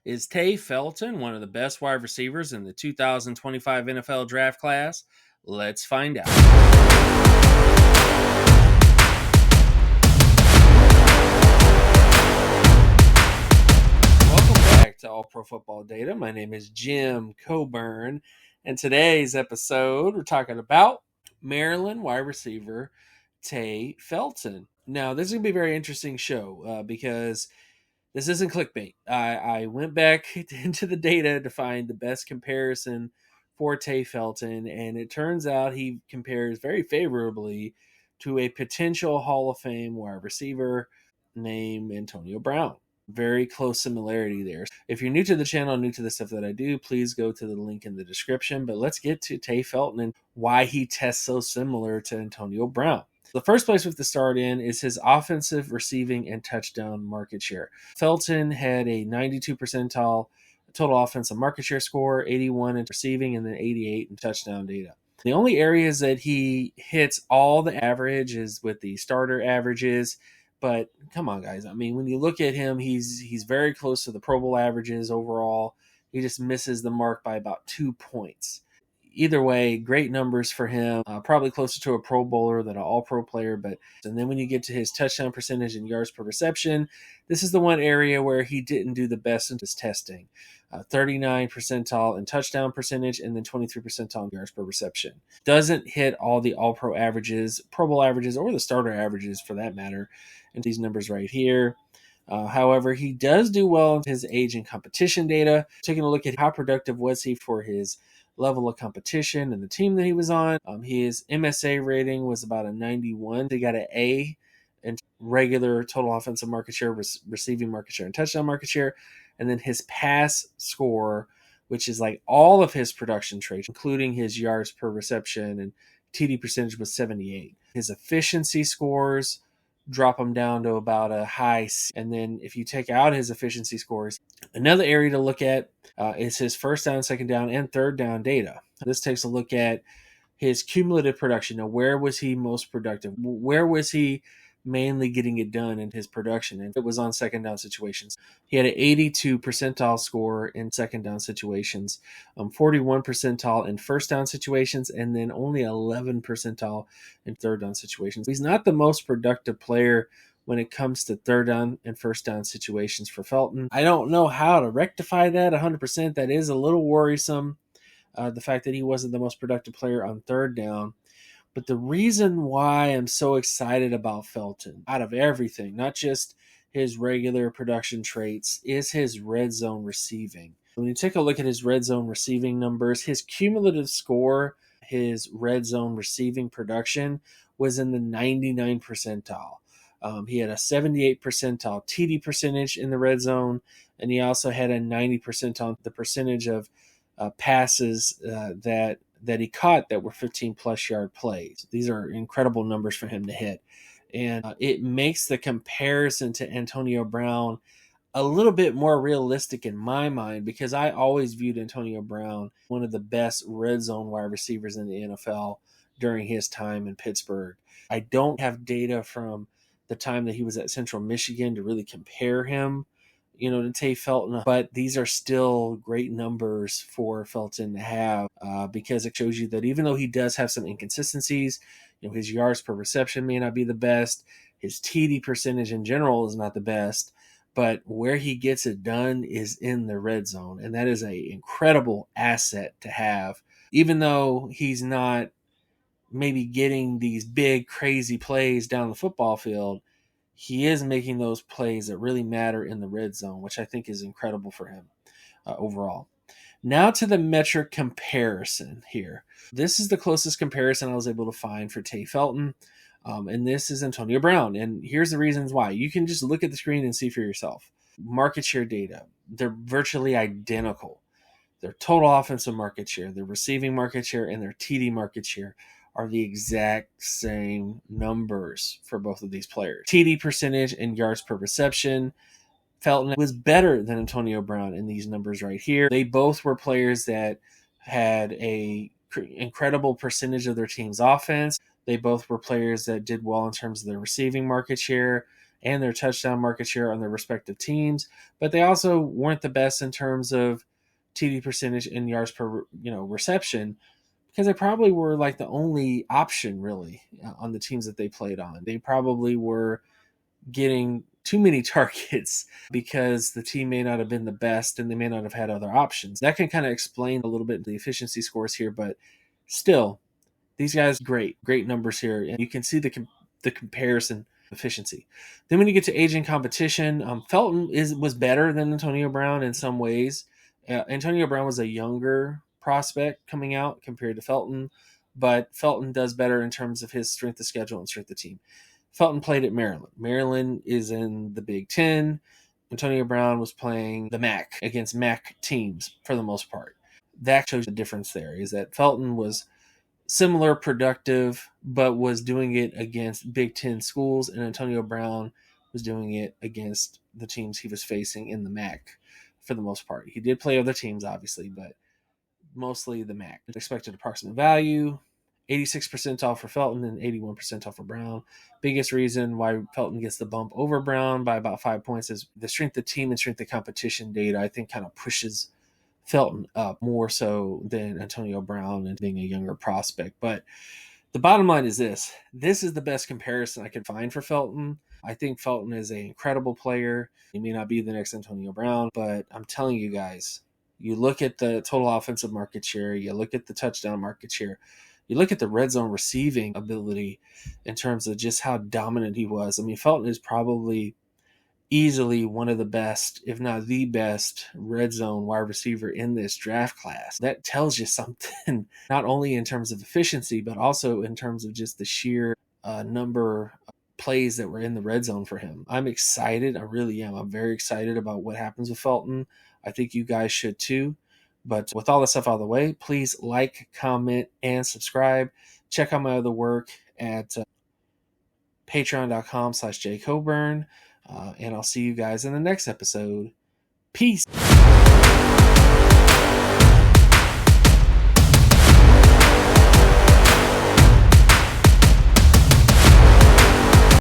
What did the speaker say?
Is Tai Felton one of the best wide receivers in the 2025 NFL draft class? Let's find out. Welcome back to All Pro Football Data. My name is Jim Cobern, and today's episode we're talking about Maryland wide receiver Tai Felton. Now, this is going to be a very interesting show because this isn't clickbait. I went back into the data to find the best comparison for Tai Felton, and it turns out he compares very favorably to a potential Hall of Fame wide receiver named Antonio Brown. Very close similarity there. If you're new to the channel, new to the stuff that I do, please go to the link in the description. But let's get to Tai Felton and why he tests so similar to Antonio Brown. The first place we have to start in is his offensive, receiving, and touchdown market share. Felton had a 92 percentile total offensive market share score, 81 in receiving, and then 88 in touchdown data. The only areas that he hits all the average is with the starter averages. But come on, guys. I mean, when you look at him, he's very close to the Pro Bowl averages overall. He just misses the mark by about 2 points. Either way, great numbers for him. Probably closer to a Pro Bowler than an All-Pro player. And then when you get to his touchdown percentage and yards per reception, this is the one area where he didn't do the best in his testing. 39 percentile in touchdown percentage, and then 23 percentile in yards per reception. Doesn't hit all the All-Pro averages, Pro Bowl averages, or the starter averages for that matter, in these numbers right here. However, he does do well in his age and competition data. Taking a look at how productive was he for his level of competition and the team that he was on. His MSA rating was about a 91. He got an A in regular total offensive market share, receiving market share, and touchdown market share. And then his pass score, which is like all of his production traits, including his yards per reception and TD percentage, was 78. His efficiency scores drop him down to about a high C. And then if you take out his efficiency scores, another area to look at is his first down, second down, and third down data. This takes a look at his cumulative production. Now, where was he most productive? Where was he mainly getting it done in his production? And it was on second down situations. He had an 82 percentile score in second down situations, 41 percentile in first down situations, and then only 11 percentile in third down situations. He's not the most productive player when it comes to third down and first down situations for Felton. I don't know how to rectify that 100%. That is a little worrisome, the fact that he wasn't the most productive player on third down. But the reason why I'm so excited about Felton, out of everything, not just his regular production traits, is his red zone receiving. When you take a look at his red zone receiving numbers, his cumulative score, his red zone receiving production was in the 99 percentile. He had a 78 percentile TD percentage in the red zone, and he also had a 90 percentile the percentage of passes that he caught that were 15 plus yard plays. These are incredible numbers for him to hit. And it makes the comparison to Antonio Brown a little bit more realistic in my mind, because I always viewed Antonio Brown one of the best red zone wide receivers in the NFL during his time in Pittsburgh. I don't have data from the time that he was at Central Michigan to really compare him, to Tai Felton, but these are still great numbers for Felton to have because it shows you that even though he does have some inconsistencies, his yards per reception may not be the best, his TD percentage in general is not the best, but where he gets it done is in the red zone, and that is an incredible asset to have. Even though he's not maybe getting these big, crazy plays down the football field, he is making those plays that really matter in the red zone, which I think is incredible for him overall. Now to the metric comparison here. This is the closest comparison I was able to find for Tai Felton, and this is Antonio Brown. And here's the reasons why. You can just look at the screen and see for yourself. Market share data, they're virtually identical. Their total offensive market share, their receiving market share, and their TD market share are the exact same numbers for both of these players. TD percentage and yards per reception, Felton was better than Antonio Brown in these numbers right here. They both were players that had a incredible percentage of their team's offense. They both were players that did well in terms of their receiving market share, and their touchdown market share on their respective teams, but they also weren't the best in terms of TD percentage and yards per reception, because they probably were like the only option really on the teams that they played on. They probably were getting too many targets because the team may not have been the best and they may not have had other options. That can kind of explain a little bit the efficiency scores here, but still, these guys great numbers here, and you can see the comparison efficiency. Then when you get to age and competition, Felton was better than Antonio Brown in some ways. Antonio Brown was a younger prospect coming out compared to Felton, but Felton does better in terms of his strength of schedule and strength of team. Felton played at Maryland. Maryland is in the Big Ten. Antonio Brown was playing the MAC against MAC teams for the most part. That shows the difference there, is that Felton was similar productive, but was doing it against Big Ten schools, and Antonio Brown was doing it against the teams he was facing in the MAC for the most part. He did play other teams, obviously, but mostly the MAC. Expected approximate value, 86 percentile for Felton and 81 percentile for Brown. Biggest reason why Felton gets the bump over Brown by about 5 points is the strength of team and strength of competition data, I think, kind of pushes Felton up more so than Antonio Brown and being a younger prospect. But the bottom line is this is the best comparison I could find for Felton. I think Felton is an incredible player. He may not be the next Antonio Brown, but I'm telling you guys, you look at the total offensive market share, you look at the touchdown market share, you look at the red zone receiving ability in terms of just how dominant he was. I mean, Felton is probably easily one of the best, if not the best, red zone wide receiver in this draft class. That tells you something, not only in terms of efficiency, but also in terms of just the sheer number of plays that were in the red zone for him. I'm excited. I really am. I'm very excited about what happens with Felton. I think you guys should too. But with all this stuff out of the way, please like, comment, and subscribe. Check out my other work at patreon.com/jcoburn. And I'll see you guys in the next episode. Peace.